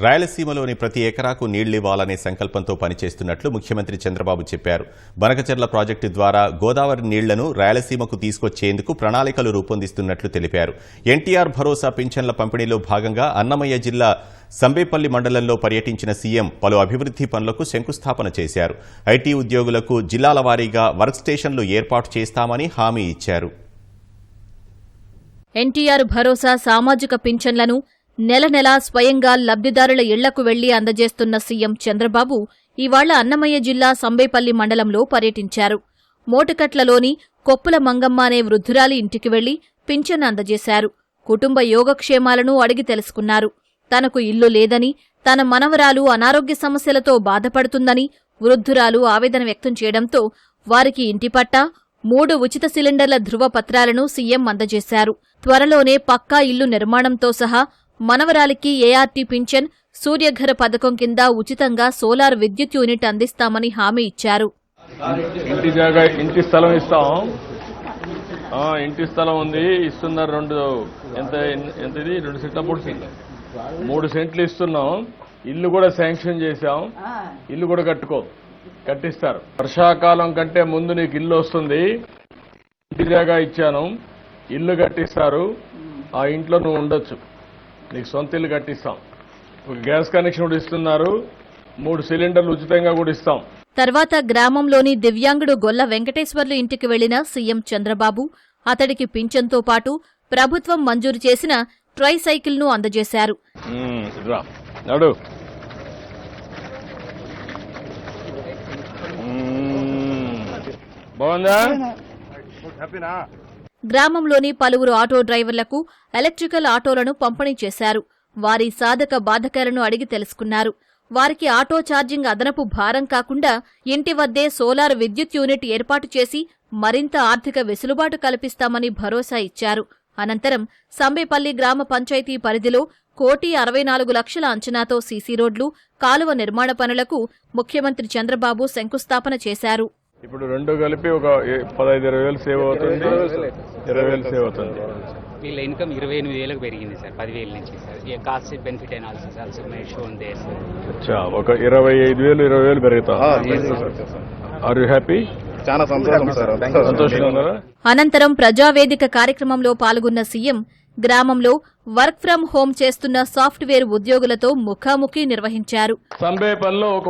రాయలసీమలోని ప్రతి ఎకరాకు నీళ్లివ్వాలనే సంకల్పంతో పనిచేస్తున్నట్లు ముఖ్యమంత్రి చంద్రబాబు చెప్పారు. బనకచెర్ల ప్రాజెక్టు ద్వారా గోదావరి నీళ్లను రాయలసీమకు తీసుకొచ్చేందుకు ప్రణాళికలు రూపొందిస్తున్నట్లు తెలిపారు. ఎన్టీఆర్ భరోసా పింఛన్ల పంపిణీలో భాగంగా అన్నమయ్య జిల్లా సంబేపల్లి మండలంలో పర్యటించిన సీఎం పలు అభివృద్ధి పనులకు శంకుస్థాపన చేశారు. ఐటీ ఉద్యోగులకు జిల్లాల వారీగా వర్క్ స్టేషన్లు ఏర్పాటు చేస్తామని హామీ ఇచ్చారు. ఎన్టీఆర్ భరోసా సామాజిక పింఛన్లను నెల నెలా స్వయంగా లబ్ధిదారుల ఇళ్లకు వెళ్లి అందజేస్తున్న సీఎం చంద్రబాబు ఇవాళ అన్నమయ్య జిల్లా సంబేపల్లి మండలంలో పర్యటించారు. మోటుకట్లలోని కొప్పుల మంగమ్మ అనే వృద్ధురాలి ఇంటికి వెళ్లి పింఛన్ అందజేశారు. కుటుంబ యోగక్షేమాలను అడిగి తెలుసుకున్నారు. తనకు ఇల్లు లేదని, తన మనవరాలు అనారోగ్య సమస్యలతో బాధపడుతుందని వృద్ధురాలు ఆవేదన వ్యక్తం చేయడంతో వారికి ఇంటి పట్టా 3 ఉచిత సిలిండర్ల ధృవపత్రాలను సీఎం అందజేశారు. త్వరలోనే పక్కా ఇల్లు నిర్మాణంతో సహా మనవరాలికి ఏఆర్టీ పింఛన్, సూర్యఘర పథకం కింద ఉచితంగా సోలార్ విద్యుత్ యూనిట్ అందిస్తామని హామీ ఇచ్చారు. ఇంటి స్థలం ఇస్తాం. ఇంటి స్థలం ఉంది, ఇస్తున్నారు. 2 సెంట్ల 3 సెంట్లు ఇస్తున్నాం. ఇల్లు కూడా శాంక్షన్ చేశాం. ఇల్లు కూడా కట్టిస్తారు. వర్షాకాలం కంటే ముందు నీకు ఇల్లు వస్తుంది. ఇంటి జాగా ఇచ్చాను, ఇల్లు కట్టిస్తారు. ఆ ఇంట్లో నువ్వు ఉండొచ్చు. నీకు సొంత ఇల్లు కట్టిస్తాం. గ్యాస్ కనెక్షన్ కూడా ఇస్తున్నారు. 3 సిలిండర్లు ఉచితంగా కూడా ఇస్తాం. తర్వాత గ్రామంలోని దివ్యాంగుడు గొల్ల వెంకటేశ్వర్లు ఇంటికి వెళ్లిన సీఎం చంద్రబాబు అతడికి పింఛన్తో పాటు ప్రభుత్వం మంజూరు చేసిన ట్రై సైకిల్ను అందజేశారు. గ్రామంలోని పలువురు ఆటో డ్రైవర్లకు ఎలక్ట్రికల్ ఆటోలను పంపిణీ చేశారు. వారి సాధక బాధకాలను అడిగి తెలుసుకున్నారు. వారికి ఆటో ఛార్జింగ్ అదనపు భారం కాకుండా ఇంటి వద్దే సోలార్ విద్యుత్ యూనిట్ ఏర్పాటు చేసి మరింత ఆర్థిక వెసులుబాటు కల్పిస్తామని భరోసా ఇచ్చారు. అనంతరం సంబేపల్లి గ్రామ పంచాయతీ పరిధిలో 1,64,00,000 అంచనాతో సీసీ రోడ్లు, కాలువ నిర్మాణ పనులకు ముఖ్యమంత్రి చంద్రబాబు శంకుస్థాపన చేశారు. ఇప్పుడు 2 కలిపి ఒక 15-20,000 సేవ్ అవుతుంది. 20,000 సేవ్ అవుతుంది. వీళ్ళ ఇన్కమ్ 28,000 పెరిగింది సార్, 10,000 నుంచి sir. Cost benefit analysis also మే షో ఉంది సార్. అచ్చా, ఒక 25,000 పెరుగుతా. Are you happy? చాలా సంతోషంగా ఉన్నారా? అనంతరం ప్రజావేదిక కార్యక్రమంలో పాల్గొన్న సీఎం గ్రామంలో వర్క్ ఫ్రం హోం చేస్తున్న సాఫ్ట్వేర్ ఉద్యోగులతో ముఖాముఖి నిర్వహించారు. సంబేపల్లిలో ఒక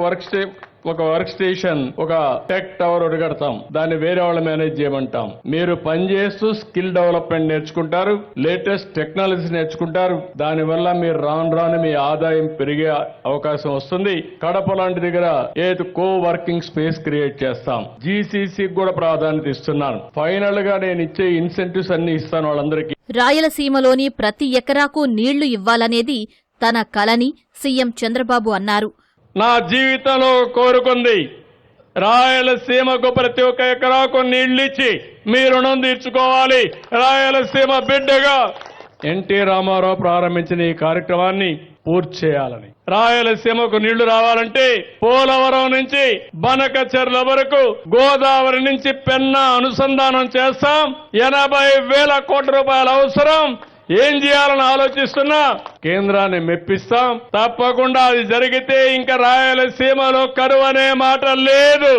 వర్క్ స్టేషన్, ఒక టెక్ టవర్ ఒకటి కడతాం. దాన్ని వేరే వాళ్ళు మేనేజ్ చేయమంటాం. మీరు పనిచేస్తూ స్కిల్ డెవలప్మెంట్ నేర్చుకుంటారు, లేటెస్ట్ టెక్నాలజీస్ నేర్చుకుంటారు. దానివల్ల మీరు రాను మీ ఆదాయం పెరిగే అవకాశం వస్తుంది. కడప లాంటి దగ్గర కో వర్కింగ్ స్పేస్ క్రియేట్ చేస్తాం. జీసీసీకి కూడా ప్రాధాన్యత ఇస్తున్నాను. ఫైనల్ గా నేను ఇచ్చే ఇన్సెంటివ్స్ అన్ని ఇస్తాను వాళ్ళందరికీ. రాయలసీమలోని ప్రతి ఎకరాకు నీళ్లు ఇవ్వాలనేది తన కలని సీఎం చంద్రబాబు అన్నారు. నా జీవితంలో కోరుకుంది రాయలసీమకు ప్రతి ఒక్క ఎకరాకు నీళ్లిచ్చి మీ రుణం తీర్చుకోవాలి. రాయలసీమ బిడ్డగా ఎన్టీ రామారావు ప్రారంభించిన ఈ కార్యక్రమాన్ని పూర్తి చేయాలని. రాయలసీమకు నీళ్లు రావాలంటే పోలవరం నుంచి బనకచెర్ల వరకు, గోదావరి నుంచి పెన్నా అనుసంధానం చేస్తాం. 80,000 కోట్ల రూపాయల అవసరం. ఏం చేయాలని ఆలోచిస్తున్నా కేంద్రాన్ని మెప్పిస్తాం. తప్పకుండా అది జరిగితే ఇంకా రాయలసీమలో కరువు అనే మాట లేదు.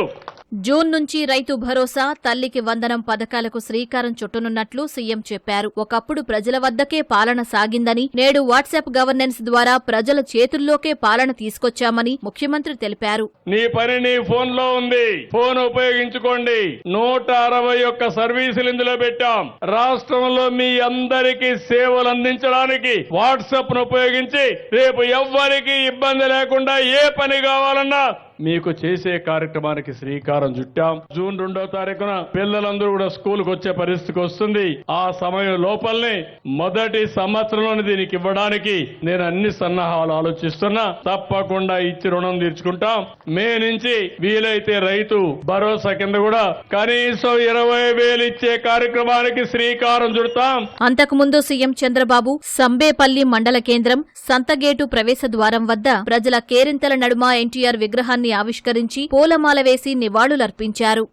జూన్ నుంచి రైతు భరోసా, తల్లికి వందనం పథకాలకు శ్రీకారం చుట్టనున్నట్లు సీఎం చెప్పారు. ఒకప్పుడు ప్రజల వద్దకే పాలన సాగిందని, నేడు వాట్సాప్ గవర్నెన్స్ ద్వారా ప్రజల చేతుల్లోకే పాలన తీసుకొచ్చామని ముఖ్యమంత్రి తెలిపారు. నీ పని నీ ఫోన్ లో ఉంది, ఫోన్ ఉపయోగించుకోండి. 161 సర్వీసులు ఇందులో పెట్టాం. రాష్ట్రంలో మీ అందరికీ సేవలు అందించడానికి వాట్సాప్ ను ఉపయోగించి రేపు ఎవ్వరికీ ఇబ్బంది లేకుండా ఏ పని కావాలన్నా మీకు చేసే కార్యక్రమానికి శ్రీకారం చుట్టాం. జూన్ 2వ తారీఖున పిల్లలందరూ కూడా స్కూల్కి వచ్చే పరిస్థితికి వస్తుంది. ఆ సమయం లోపలనే మొదటి సంవత్సరంలోనే దీనికి ఇవ్వడానికి నేను అన్ని సన్నాహాలు ఆలోచిస్తున్నా. తప్పకుండా ఇచ్చి రుణం తీర్చుకుంటాం. మే నుంచి వీలైతే రైతు భరోసా కింద కూడా కనీసం 20,000 ఇచ్చే కార్యక్రమానికి శ్రీకారం చుడతాం. అంతకుముందు సీఎం చంద్రబాబు సంబేపల్లి మండల కేంద్రం సంతగేటు ప్రవేశ ద్వారం వద్ద ప్రజల కేరింతల నడుమ ఎన్టీఆర్ విగ్రహాన్ని ఆవిష్కరించి పూలమాల వేసి నివాళులర్పించారు.